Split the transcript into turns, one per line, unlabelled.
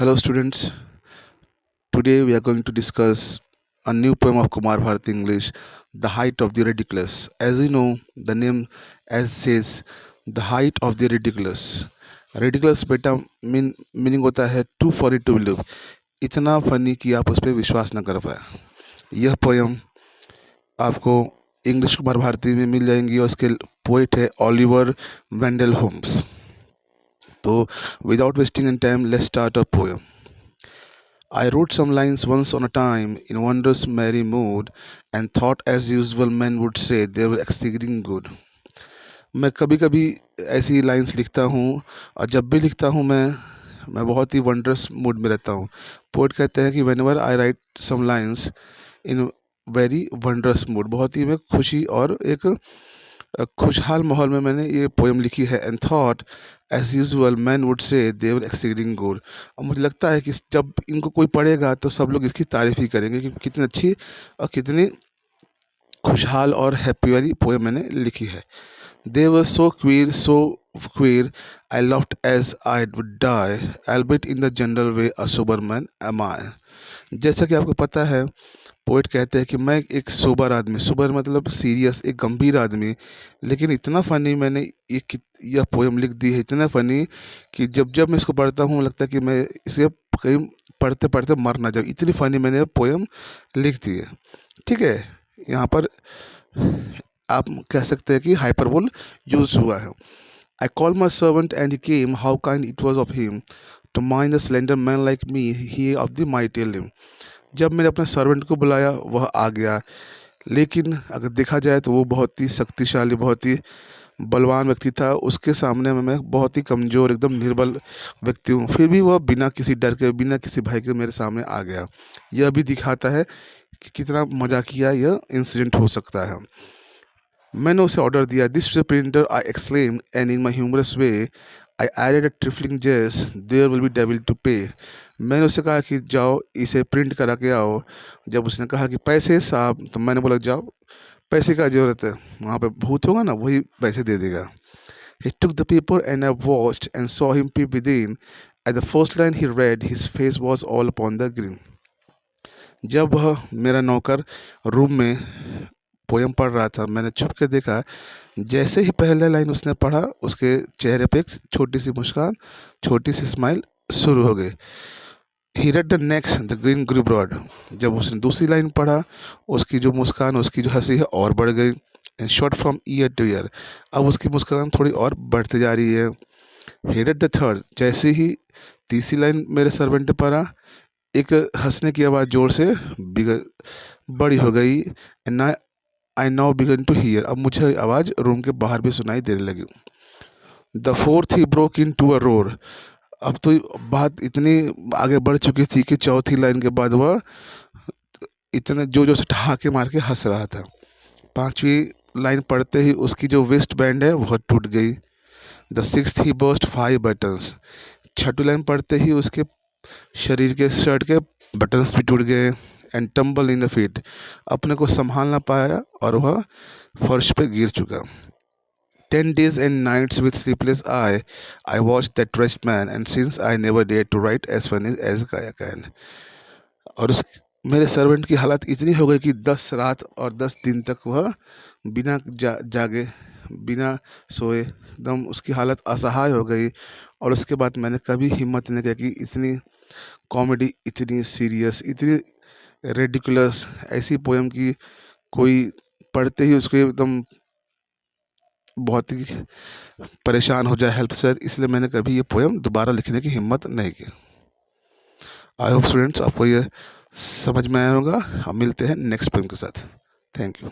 Hello, students. Today we are going to discuss a new poem of Kumar Bharati English, The Height of the Ridiculous. As you know, the name as says, The Height of the Ridiculous. Ridiculous बेटा meaning होता है to funny to believe, इतना funny कि आप उस पर विश्वास न कर पाए। यह पोयम आपको इंग्लिश कुमार भारती में मिल जाएंगी और उसके पोइट है ओलिवर वेंडल होम्स। तो without wasting in time let's start a poem. I wrote some lines once on a time in wondrous merry mood and thought as usual men would say they were exceeding good. मैं कभी कभी ऐसी lines लिखता हूँ और जब भी लिखता हूँ मैं बहुत ही वंडरस मूड में रहता हूँ। पोएट कहते हैं कि whenever I write some lines in very wondrous mood, बहुत ही मैं खुशी और एक खुशहाल माहौल में मैंने ये पोएम लिखी है। And thought as usual man would say they were exceeding good. और मुझे लगता है कि जब इनको कोई पढ़ेगा तो सब लोग इसकी तारीफ़ ही करेंगे कि कितनी अच्छी और कितनी खुशहाल और हैप्पी वाली पोएम मैंने लिखी है। They were so queer I loved as I would die albeit in the general way a sober man am I. जैसा कि आपको पता है, पोएट कहते हैं कि मैं एक सोबर आदमी, सोबर मतलब सीरियस, एक गंभीर आदमी, लेकिन इतना फ़नी मैंने यह पोएम लिख दी है, इतना फ़नी कि जब जब मैं इसको पढ़ता हूँ लगता है कि मैं इसे कहीं पढ़ते पढ़ते मर ना जाऊँ, इतनी फ़नी मैंने पोएम लिख दी है। ठीक है, यहाँ पर आप कह सकते हैं कि हाइपरबोल यूज हुआ है। I call my servant and he came, how kind it was of him to mind the slender man like me, he of the mighty limb. जब मैंने अपने सर्वेंट को बुलाया वह आ गया, लेकिन अगर देखा जाए तो वो बहुत ही शक्तिशाली, बहुत ही बलवान व्यक्ति था। उसके सामने में मैं बहुत ही कमज़ोर, एकदम निर्बल व्यक्ति हूँ, फिर भी वह बिना किसी डर के, बिना किसी भय के मेरे सामने आ गया। यह भी दिखाता है कि कितना मजाकिया यह इंसिडेंट हो सकता है। मैंने उसे ऑर्डर दिया, this printer I exclaim and in my humorous way I added a trifling jest, there will be devil to pay. मैंने उससे कहा कि जाओ इसे प्रिंट करा के आओ। जब उसने कहा कि पैसे साहब, तो मैंने बोला जाओ, पैसे का ज़रूरत है, वहाँ पे भूत होगा ना वही पैसे दे देगा। He took the paper and I watched and saw him peep within. At the first line he read, his face was all upon the grin. जब वह मेरा नौकर रूम में पोयम पढ़ रहा था, मैंने छुप के देखा, जैसे ही पहला लाइन उसने पढ़ा उसके चेहरे पे एक छोटी सी मुस्कान, छोटी सी स्माइल शुरू हो गई। He read the next the green grew broad. जब उसने दूसरी लाइन पढ़ा उसकी जो मुस्कान, उसकी जो हंसी है और बढ़ गई। And short from year two year, अब उसकी मुस्कान थोड़ी और बढ़ते जा रही है। ही रेड द थर्ड, जैसे ही तीसरी लाइन मेरे सर्वेंट ने पढ़ा, एक हंसने की आवाज़ जोर से बड़ी हो गई। And I now began to hear, अब मुझे आवाज़ रूम के बाहर भी सुनाई देने लगी। The fourth he broke into a roar. अब तो बात इतनी आगे बढ़ चुकी थी कि चौथी लाइन के बाद वह इतने जो से ठहाके मार के हंस रहा था। पांचवी लाइन पढ़ते ही उसकी जो वेस्ट बैंड है वह टूट गई। The sixth he burst 5 buttons. Chhathi line पढ़ते ही उसके शरीर के शर्ट के बटन्स भी टूट गए। And tumble in the feet, अपने को संभाल ना पाया और वह फर्श पे गिर चुका। 10 days and nights with sleepless eye, I watched that wretched man, and since I never dared to write as funny as I can. और उस मेरे सर्वेंट की हालत इतनी हो गई कि 10 रात और 10 दिन तक वह बिना जागे, बिना सोए, एकदम उसकी हालत असहाय हो गई। और उसके बाद मैंने कभी हिम्मत नहीं किया कि इतनी कॉमेडी, इतनी सीरियस, इतनी रेडिकुलस ऐसी पोएम की कोई पढ़ते ही उसको एकदम बहुत ही परेशान हो जाए, हेल्प से, इसलिए मैंने कभी ये पोएम दोबारा लिखने की हिम्मत नहीं की। आई होप स्टूडेंट्स आपको ये समझ में आया होगा। हम मिलते हैं नेक्स्ट पोएम के साथ। Thank you.